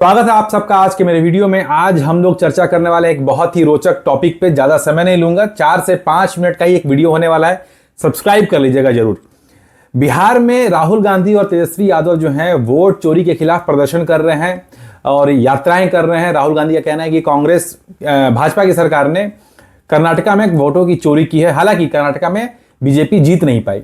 स्वागत है आप सबका आज के मेरे वीडियो में। आज हम लोग चर्चा करने वाले एक बहुत ही रोचक टॉपिक पे। ज्यादा समय नहीं लूंगा, 4 से 5 मिनट का ही एक वीडियो होने वाला है। सब्सक्राइब कर लीजिएगा जरूर। बिहार में राहुल गांधी और तेजस्वी यादव जो हैं वोट चोरी के खिलाफ प्रदर्शन कर रहे हैं और यात्राएं कर रहे हैं। राहुल गांधी का कहना है कि कांग्रेस भाजपा की सरकार ने कर्नाटका में वोटों की चोरी की है। हालांकि कर्नाटका में बीजेपी जीत नहीं पाई।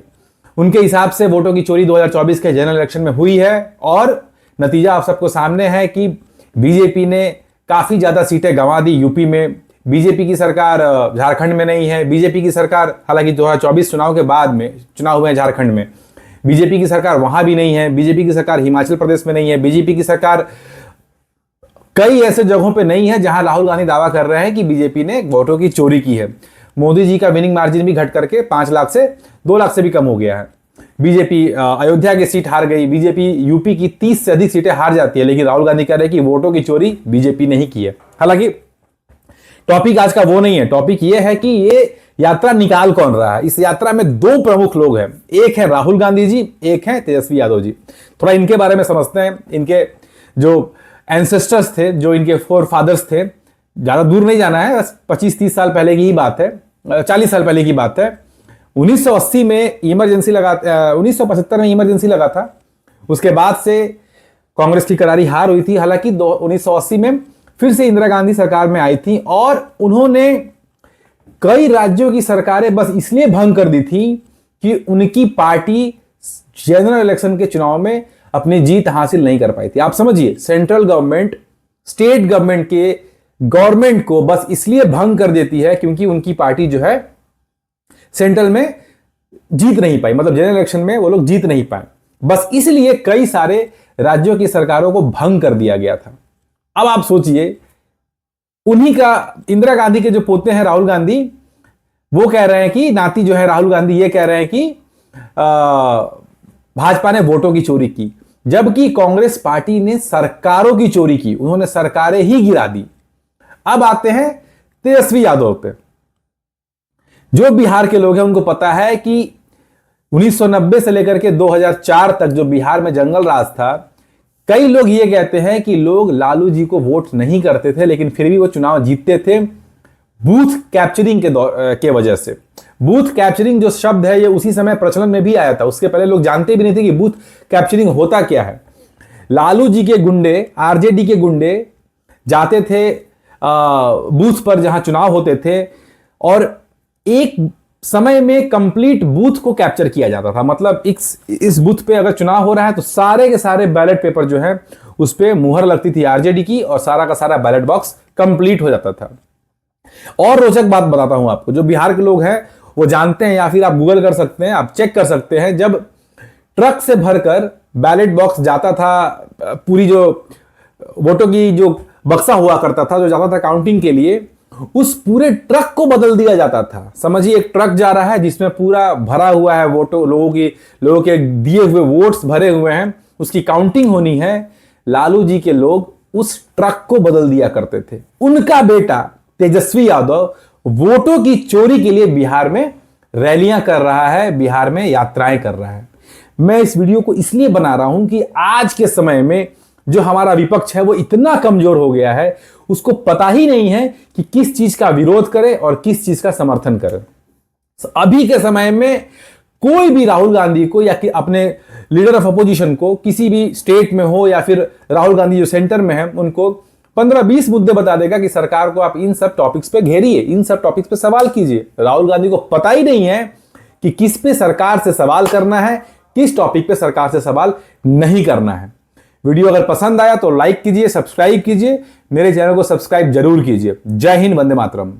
उनके हिसाब से वोटों की चोरी 2024 के जनरल इलेक्शन में हुई है और नतीजा आप सबको सामने है कि बीजेपी ने काफी ज्यादा सीटें गंवा दी यूपी में। बीजेपी की सरकार झारखंड में नहीं है। बीजेपी की सरकार हालांकि 2024 चुनाव के बाद में चुनाव हुए हैं झारखंड में, बीजेपी की सरकार वहां भी नहीं है। बीजेपी की सरकार हिमाचल प्रदेश में नहीं है। बीजेपी की सरकार कई ऐसे जगहों पे नहीं है जहां राहुल गांधी दावा कर रहे हैं कि बीजेपी ने वोटों की चोरी की है। मोदी जी का विनिंग मार्जिन भी घट करके 5 लाख से 2 लाख से भी कम हो गया है। बीजेपी अयोध्या की सीट हार गई। बीजेपी यूपी की 30 से अधिक सीटें हार जाती है, लेकिन राहुल गांधी कह रहे हैं कि वोटों की चोरी बीजेपी ने ही की है। हालांकि टॉपिक आज का वो नहीं है। टॉपिक ये है कि ये यात्रा निकाल कौन रहा है। इस यात्रा में 2 प्रमुख लोग हैं, एक है राहुल गांधी जी, एक है तेजस्वी यादव जी। थोड़ा इनके बारे में समझते हैं। इनके जो एंसेस्टर्स थे, जो इनके फोर फादर्स थे, ज्यादा दूर नहीं जाना है, बस 25-30 साल पहले की ही बात है, 40 साल पहले की बात है। 1980 में इमरजेंसी लगा, 1975 में इमरजेंसी लगा था। उसके बाद से कांग्रेस की करारी हार हुई थी। हालांकि 1980 में फिर से इंदिरा गांधी सरकार में आई थी और उन्होंने कई राज्यों की सरकारें बस इसलिए भंग कर दी थी कि उनकी पार्टी जनरल इलेक्शन के चुनाव में अपनी जीत हासिल नहीं कर पाई थी। आप समझिए, सेंट्रल गवर्नमेंट स्टेट गवर्नमेंट के गवर्नमेंट को बस इसलिए भंग कर देती है क्योंकि उनकी पार्टी जो है सेंट्रल में जीत नहीं पाई, मतलब जनरल इलेक्शन में वो लोग जीत नहीं पाए। बस इसलिए कई सारे राज्यों की सरकारों को भंग कर दिया गया था। अब आप सोचिए, उन्हीं का इंदिरा गांधी के जो पोते हैं राहुल गांधी, वो कह रहे हैं कि नाती जो है राहुल गांधी ये कह रहे हैं कि भाजपा ने वोटों की चोरी की, जबकि कांग्रेस पार्टी ने सरकारों की चोरी की। उन्होंने सरकारें ही गिरा दी। अब आते हैं तेजस्वी यादव पे। जो बिहार के लोग हैं उनको पता है कि 1990 से लेकर के 2004 तक जो बिहार में जंगल राज था, कई लोग ये कहते हैं कि लोग लालू जी को वोट नहीं करते थे लेकिन फिर भी वो चुनाव जीतते थे बूथ कैप्चरिंग के वजह से। बूथ कैप्चरिंग जो शब्द है ये उसी समय प्रचलन में भी आया था। उसके पहले लोग जानते भी नहीं थे कि बूथ कैप्चरिंग होता क्या है। लालू जी के गुंडे, आरजेडी के गुंडे जाते थे बूथ पर जहां चुनाव होते थे और एक समय में कंप्लीट बूथ को कैप्चर किया जाता था। मतलब इस बूथ पे अगर चुनाव हो रहा है तो सारे के सारे बैलेट पेपर जो है उस पे मुहर लगती थी आरजेडी की और सारा का सारा बैलेट बॉक्स कंप्लीट हो जाता था। और रोचक बात बताता हूं आपको, जो बिहार के लोग हैं वो जानते हैं या फिर आप गूगल कर सकते हैं, आप चेक कर सकते हैं। जब ट्रक से भरकर बैलेट बॉक्स जाता था, पूरी जो वोटों की जो बक्सा हुआ करता था जो जाता था काउंटिंग के लिए, उस पूरे ट्रक को बदल दिया जाता था। समझिए, एक ट्रक जा रहा है जिसमें पूरा भरा हुआ है वोटों, लोगों के दिए हुए वोट्स भरे हुए हैं, उसकी काउंटिंग होनी है। लालू जी के लोग उस ट्रक को बदल दिया करते थे। उनका बेटा तेजस्वी यादव वोटों की चोरी के लिए बिहार में रैलियां कर रहा है, बिहार में यात्राएं कर रहा है। मैं इस वीडियो को इसलिए बना रहा हूं कि आज के समय में जो हमारा विपक्ष है वो इतना कमजोर हो गया है, उसको पता ही नहीं है कि किस चीज का विरोध करे और किस चीज का समर्थन करे। अभी के समय में कोई भी राहुल गांधी को या कि अपने लीडर ऑफ अपोजिशन को किसी भी स्टेट में हो या फिर राहुल गांधी जो सेंटर में है उनको 15-20 मुद्दे बता देगा कि सरकार को आप इन सब टॉपिक्स पे घेरिए, इन सब टॉपिक्स पे सवाल कीजिए। राहुल गांधी को पता ही नहीं है कि किस पे सरकार से सवाल करना है, किस टॉपिक पे सरकार से सवाल नहीं करना है। वीडियो अगर पसंद आया तो लाइक कीजिए, सब्सक्राइब कीजिए, मेरे चैनल को सब्सक्राइब जरूर कीजिए। जय हिंद, वंदे मातरम।